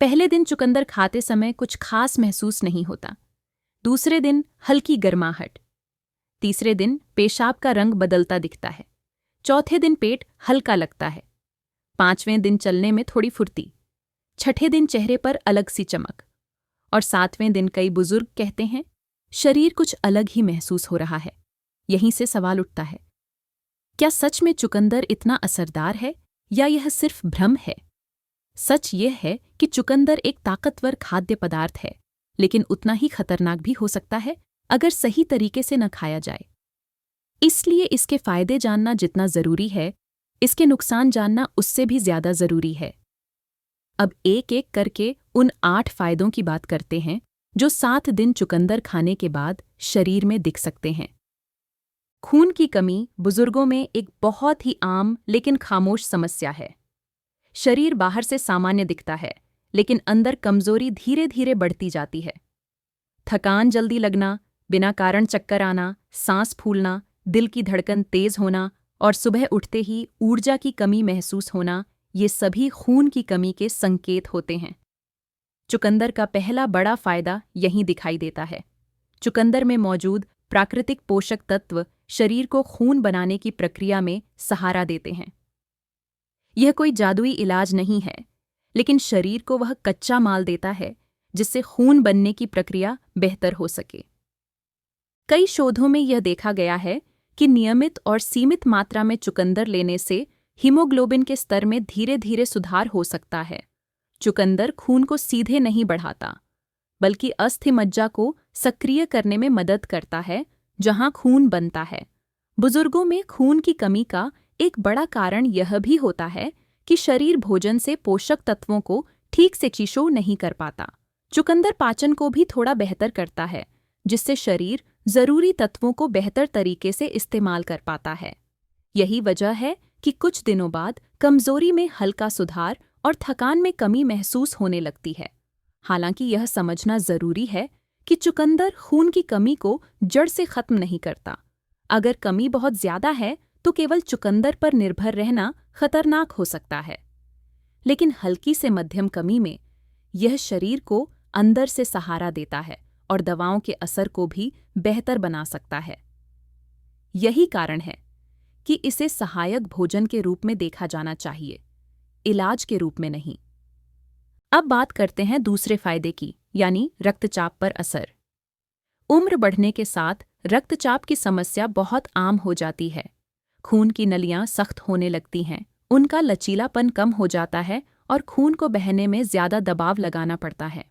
पहले दिन चुकंदर खाते समय कुछ खास महसूस नहीं होता। दूसरे दिन हल्की गर्माहट। तीसरे दिन पेशाब का रंग बदलता दिखता है। चौथे दिन पेट हल्का लगता है। पांचवें दिन चलने में थोड़ी फुर्ती। छठे दिन चेहरे पर अलग सी चमक। और सातवें दिन कई बुजुर्ग कहते हैं शरीर कुछ अलग ही महसूस हो रहा है। यहीं से सवाल उठता है, क्या सच में चुकंदर इतना असरदार है या यह सिर्फ भ्रम है? सच यह है कि चुकंदर एक ताकतवर खाद्य पदार्थ है, लेकिन उतना ही खतरनाक भी हो सकता है अगर सही तरीके से न खाया जाए। इसलिए इसके फायदे जानना जितना जरूरी है, इसके नुकसान जानना उससे भी ज्यादा जरूरी है। अब एक एक करके उन 8 फायदों की बात करते हैं जो 7 दिन चुकंदर खाने के बाद शरीर में दिख सकते हैं। खून की कमी बुजुर्गों में एक बहुत ही आम लेकिन खामोश समस्या है। शरीर बाहर से सामान्य दिखता है, लेकिन अंदर कमजोरी धीरे धीरे बढ़ती जाती है। थकान जल्दी लगना, बिना कारण चक्कर आना, सांस फूलना, दिल की धड़कन तेज होना और सुबह उठते ही ऊर्जा की कमी महसूस होना, ये सभी खून की कमी के संकेत होते हैं। चुकंदर का पहला बड़ा फायदा यहीं दिखाई देता है। चुकंदर में मौजूद प्राकृतिक पोषक तत्व शरीर को खून बनाने की प्रक्रिया में सहारा देते हैं। यह कोई जादुई इलाज नहीं है, लेकिन शरीर को वह कच्चा माल देता है जिससे खून बनने की प्रक्रिया बेहतर हो सके। कई शोधों में यह देखा गया है कि नियमित और सीमित मात्रा में चुकंदर लेने से हीमोग्लोबिन के स्तर में धीरे धीरे सुधार हो सकता है। चुकंदर खून को सीधे नहीं बढ़ाता, बल्कि अस्थि मज्जा को सक्रिय करने में मदद करता है, जहां खून बनता है। बुजुर्गों में खून की कमी का एक बड़ा कारण यह भी होता है कि शरीर भोजन से पोषक तत्वों को ठीक से चीशो नहीं कर पाता। चुकंदर पाचन को भी थोड़ा बेहतर करता है, जिससे शरीर जरूरी तत्वों को बेहतर तरीके से इस्तेमाल कर पाता है। यही वजह है कि कुछ दिनों बाद कमजोरी में हल्का सुधार और थकान में कमी महसूस होने लगती है। हालांकि यह समझना जरूरी है कि चुकंदर खून की कमी को जड़ से खत्म नहीं करता। अगर कमी बहुत ज्यादा है तो केवल चुकंदर पर निर्भर रहना खतरनाक हो सकता है, लेकिन हल्की से मध्यम कमी में यह शरीर को अंदर से सहारा देता है और दवाओं के असर को भी बेहतर बना सकता है। यही कारण है कि इसे सहायक भोजन के रूप में देखा जाना चाहिए, इलाज के रूप में नहीं। अब बात करते हैं दूसरे फायदे की, यानी रक्तचाप पर असर। उम्र बढ़ने के साथ रक्तचाप की समस्या बहुत आम हो जाती है। खून की नलियां सख्त होने लगती हैं, उनका लचीलापन कम हो जाता है और खून को बहने में ज्यादा दबाव लगाना पड़ता है।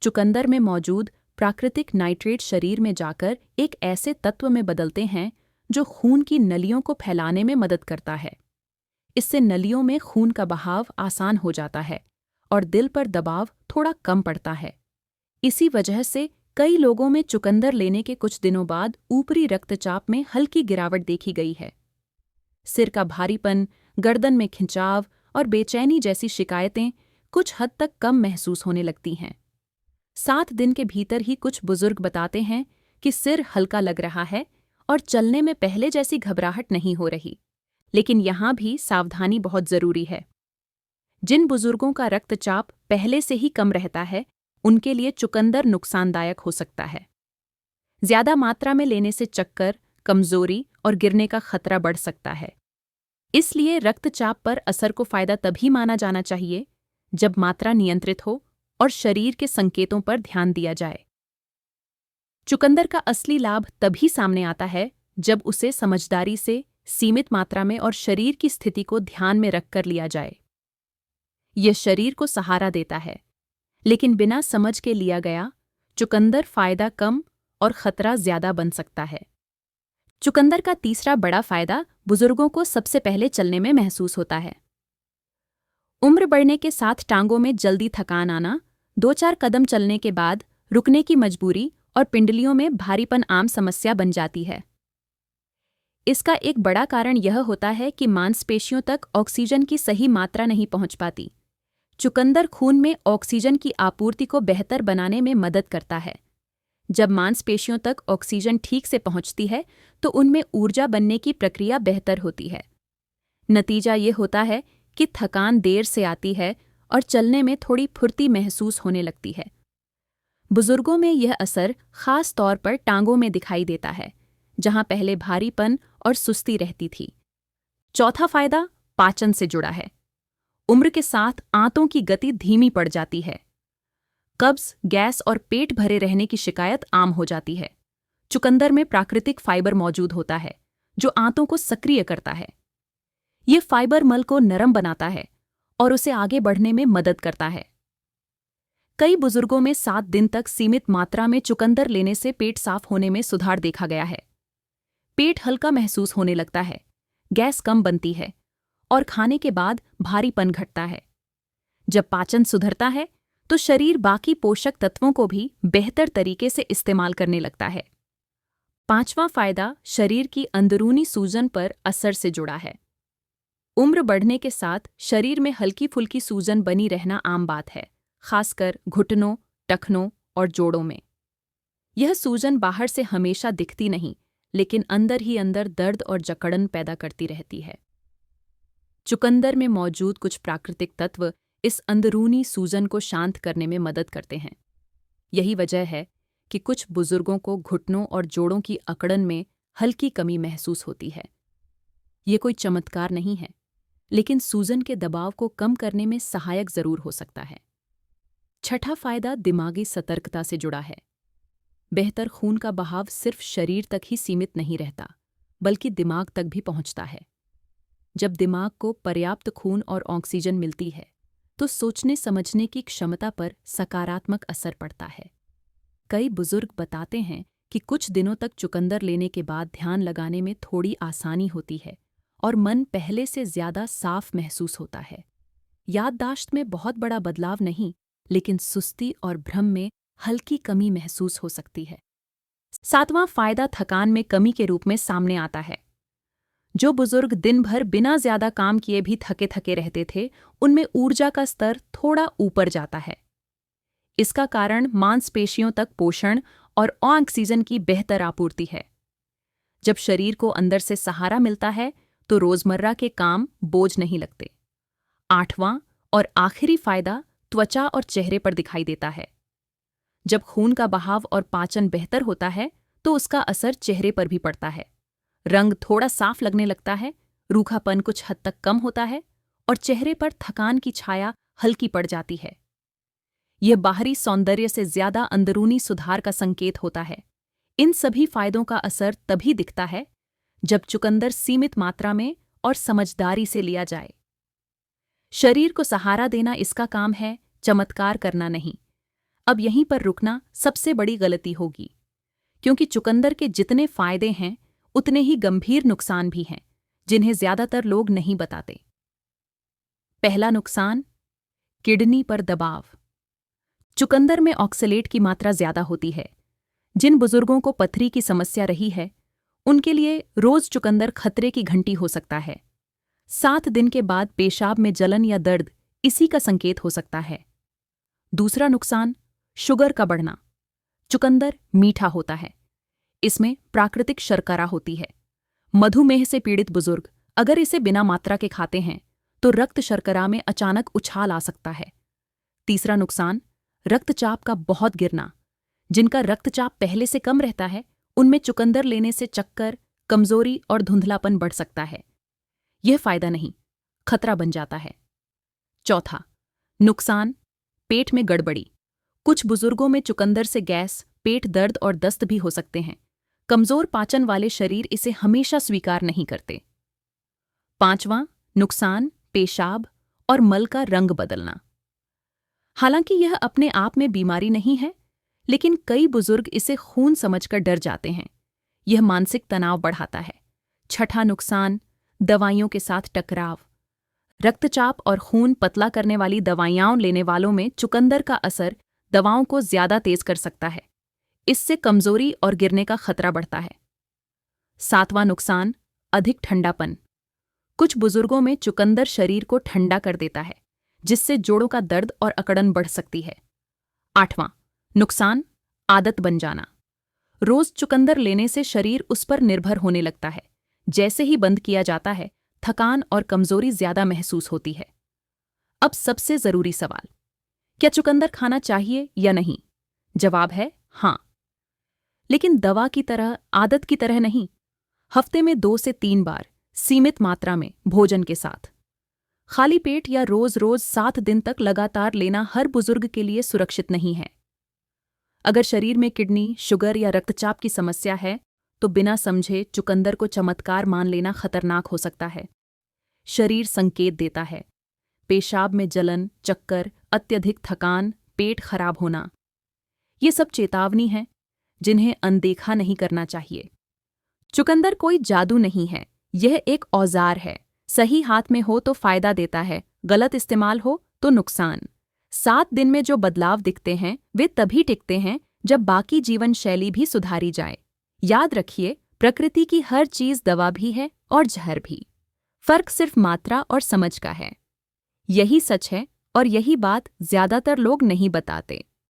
चुकंदर में मौजूद प्राकृतिक नाइट्रेट शरीर में जाकर एक ऐसे तत्व में बदलते हैं जो खून की नलियों को फैलाने में मदद करता है। इससे नलियों में खून का बहाव आसान हो जाता है और दिल पर दबाव थोड़ा कम पड़ता है। इसी वजह से कई लोगों में चुकंदर लेने के कुछ दिनों बाद ऊपरी रक्तचाप में हल्की गिरावट देखी गई है। सिर का भारीपन, गर्दन में खिंचाव और बेचैनी जैसी शिकायतें कुछ हद तक कम महसूस होने लगती हैं। 7 दिन के भीतर ही कुछ बुजुर्ग बताते हैं कि सिर हल्का लग रहा है और चलने में पहले जैसी घबराहट नहीं हो रही। लेकिन यहाँ भी सावधानी बहुत जरूरी है। जिन बुजुर्गों का रक्तचाप पहले से ही कम रहता है, उनके लिए चुकंदर नुकसानदायक हो सकता है। ज्यादा मात्रा में लेने से चक्कर, कमजोरी और गिरने का खतरा बढ़ सकता है। इसलिए रक्तचाप पर असर को फायदा तभी माना जाना चाहिए जब मात्रा नियंत्रित हो और शरीर के संकेतों पर ध्यान दिया जाए। चुकंदर का असली लाभ तभी सामने आता है जब उसे समझदारी से, सीमित मात्रा में और शरीर की स्थिति को ध्यान में रखकर लिया जाए। यह शरीर को सहारा देता है, लेकिन बिना समझ के लिया गया चुकंदर फायदा कम और खतरा ज्यादा बन सकता है। चुकंदर का तीसरा बड़ा फायदा बुजुर्गों को सबसे पहले चलने में महसूस होता है। उम्र बढ़ने के साथ टांगों में जल्दी थकान आना, 2-4 कदम चलने के बाद रुकने की मजबूरी और पिंडलियों में भारीपन आम समस्या बन जाती है। इसका एक बड़ा कारण यह होता है कि मांसपेशियों तक ऑक्सीजन की सही मात्रा नहीं पहुंच पाती। चुकंदर खून में ऑक्सीजन की आपूर्ति को बेहतर बनाने में मदद करता है। जब मांसपेशियों तक ऑक्सीजन ठीक से पहुंचती है तो उनमें ऊर्जा बनने की प्रक्रिया बेहतर होती है। नतीजा ये होता है कि थकान देर से आती है और चलने में थोड़ी फुर्ती महसूस होने लगती है। बुजुर्गों में यह असर खास तौर पर टांगों में दिखाई देता है, जहां पहले भारीपन और सुस्ती रहती थी। चौथा फायदा पाचन से जुड़ा है। उम्र के साथ आंतों की गति धीमी पड़ जाती है। कब्ज, गैस और पेट भरे रहने की शिकायत आम हो जाती है। चुकंदर में प्राकृतिक फाइबर मौजूद होता है, जो आंतों को सक्रिय करता है। ये फाइबर मल को नरम बनाता है और उसे आगे बढ़ने में मदद करता है। कई बुजुर्गों में 7 दिन तक सीमित मात्रा में चुकंदर लेने से पेट साफ होने में सुधार देखा गया है। पेट हल्का महसूस होने लगता है, गैस कम बनती है और खाने के बाद भारीपन घटता है। जब पाचन सुधरता है तो शरीर बाकी पोषक तत्वों को भी बेहतर तरीके से इस्तेमाल करने लगता है। पांचवां फायदा शरीर की अंदरूनी सूजन पर असर से जुड़ा है। उम्र बढ़ने के साथ शरीर में हल्की फुल्की सूजन बनी रहना आम बात है, खासकर घुटनों, टखनों और जोड़ों में। यह सूजन बाहर से हमेशा दिखती नहीं, लेकिन अंदर ही अंदर दर्द और जकड़न पैदा करती रहती है। चुकंदर में मौजूद कुछ प्राकृतिक तत्व इस अंदरूनी सूजन को शांत करने में मदद करते हैं। यही वजह है कि कुछ बुजुर्गों को घुटनों और जोड़ों की अकड़न में हल्की कमी महसूस होती है। ये कोई चमत्कार नहीं है, लेकिन सूजन के दबाव को कम करने में सहायक जरूर हो सकता है। छठा फायदा दिमागी सतर्कता से जुड़ा है। बेहतर खून का बहाव सिर्फ शरीर तक ही सीमित नहीं रहता, बल्कि दिमाग तक भी पहुंचता है। जब दिमाग को पर्याप्त खून और ऑक्सीजन मिलती है, तो सोचने समझने की क्षमता पर सकारात्मक असर पड़ता है। कई बुजुर्ग बताते हैं कि कुछ दिनों तक चुकंदर लेने के बाद ध्यान लगाने में थोड़ी आसानी होती है और मन पहले से ज्यादा साफ महसूस होता है। याददाश्त में बहुत बड़ा बदलाव नहीं, लेकिन सुस्ती और भ्रम में हल्की कमी महसूस हो सकती है। सातवां फायदा थकान में कमी के रूप में सामने आता है। जो बुजुर्ग दिन भर बिना ज्यादा काम किए भी थके थके रहते थे, उनमें ऊर्जा का स्तर थोड़ा ऊपर जाता है। इसका कारण मांसपेशियों तक पोषण और ऑक्सीजन की बेहतर आपूर्ति है। जब शरीर को अंदर से सहारा मिलता है, तो रोजमर्रा के काम बोझ नहीं लगते। आठवां और आखिरी फायदा त्वचा और चेहरे पर दिखाई देता है। जब खून का बहाव और पाचन बेहतर होता है, तो उसका असर चेहरे पर भी पड़ता है। रंग थोड़ा साफ लगने लगता है, रूखापन कुछ हद तक कम होता है और चेहरे पर थकान की छाया हल्की पड़ जाती है। यह बाहरी सौंदर्य से ज्यादा अंदरूनी सुधार का संकेत होता है। इन सभी फायदों का असर तभी दिखता है जब चुकंदर सीमित मात्रा में और समझदारी से लिया जाए। शरीर को सहारा देना इसका काम है, चमत्कार करना नहीं। अब यहीं पर रुकना सबसे बड़ी गलती होगी, क्योंकि चुकंदर के जितने फायदे हैं, उतने ही गंभीर नुकसान भी हैं, जिन्हें ज्यादातर लोग नहीं बताते। पहला नुकसान, किडनी पर दबाव। चुकंदर में ऑक्सलेट की मात्रा ज्यादा होती है। जिन बुजुर्गों को पथरी की समस्या रही है, उनके लिए रोज चुकंदर खतरे की घंटी हो सकता है। 7 दिन के बाद पेशाब में जलन या दर्द इसी का संकेत हो सकता है। दूसरा नुकसान, शुगर का बढ़ना। चुकंदर मीठा होता है। इसमें प्राकृतिक शर्करा होती है। मधुमेह से पीड़ित बुजुर्ग अगर इसे बिना मात्रा के खाते हैं, तो रक्त शर्करा में अचानक उछाल आ सकता है। तीसरा नुकसान, रक्तचाप का बहुत गिरना। जिनका रक्तचाप पहले से कम रहता है, उनमें चुकंदर लेने से चक्कर, कमजोरी और धुंधलापन बढ़ सकता है। यह फायदा नहीं, खतरा बन जाता है। चौथा नुकसान, पेट में गड़बड़ी। कुछ बुजुर्गों में चुकंदर से गैस, पेट दर्द और दस्त भी हो सकते हैं। कमजोर पाचन वाले शरीर इसे हमेशा स्वीकार नहीं करते। पांचवां नुकसान, पेशाब और मल का रंग बदलना। हालांकि यह अपने आप में बीमारी नहीं है, लेकिन कई बुजुर्ग इसे खून समझकर डर जाते हैं। यह मानसिक तनाव बढ़ाता है। छठा नुकसान, दवाइयों के साथ टकराव। रक्तचाप और खून पतला करने वाली दवाइयां लेने वालों में चुकंदर का असर दवाओं को ज्यादा तेज कर सकता है। इससे कमजोरी और गिरने का खतरा बढ़ता है। सातवां नुकसान, अधिक ठंडापन। कुछ बुजुर्गों में चुकंदर शरीर को ठंडा कर देता है, जिससे जोड़ों का दर्द और अकड़न बढ़ सकती है। आठवां नुकसान, आदत बन जाना। रोज चुकंदर लेने से शरीर उस पर निर्भर होने लगता है। जैसे ही बंद किया जाता है, थकान और कमजोरी ज्यादा महसूस होती है। अब सबसे जरूरी सवाल, क्या चुकंदर खाना चाहिए या नहीं? जवाब है हाँ, लेकिन दवा की तरह, आदत की तरह नहीं। हफ्ते में 2 से 3 बार, सीमित मात्रा में, भोजन के साथ। खाली पेट या रोज रोज 7 दिन तक लगातार लेना हर बुजुर्ग के लिए सुरक्षित नहीं है। अगर शरीर में किडनी, शुगर या रक्तचाप की समस्या है, तो बिना समझे चुकंदर को चमत्कार मान लेना खतरनाक हो सकता है। शरीर संकेत देता है, पेशाब में जलन, चक्कर, अत्यधिक थकान, पेट खराब होना। ये सब चेतावनी है जिन्हें अनदेखा नहीं करना चाहिए। चुकंदर कोई जादू नहीं है, यह एक औजार है। सही हाथ में हो तो फायदा देता है, गलत इस्तेमाल हो तो नुकसान। 7 दिन में जो बदलाव दिखते हैं वे तभी टिकते हैं जब बाकी जीवन शैली भी सुधारी जाए। याद रखिए, प्रकृति की हर चीज दवा भी है और जहर भी। फर्क सिर्फ मात्रा और समझ का है। यही सच है और यही बात ज्यादातर लोग नहीं बताते।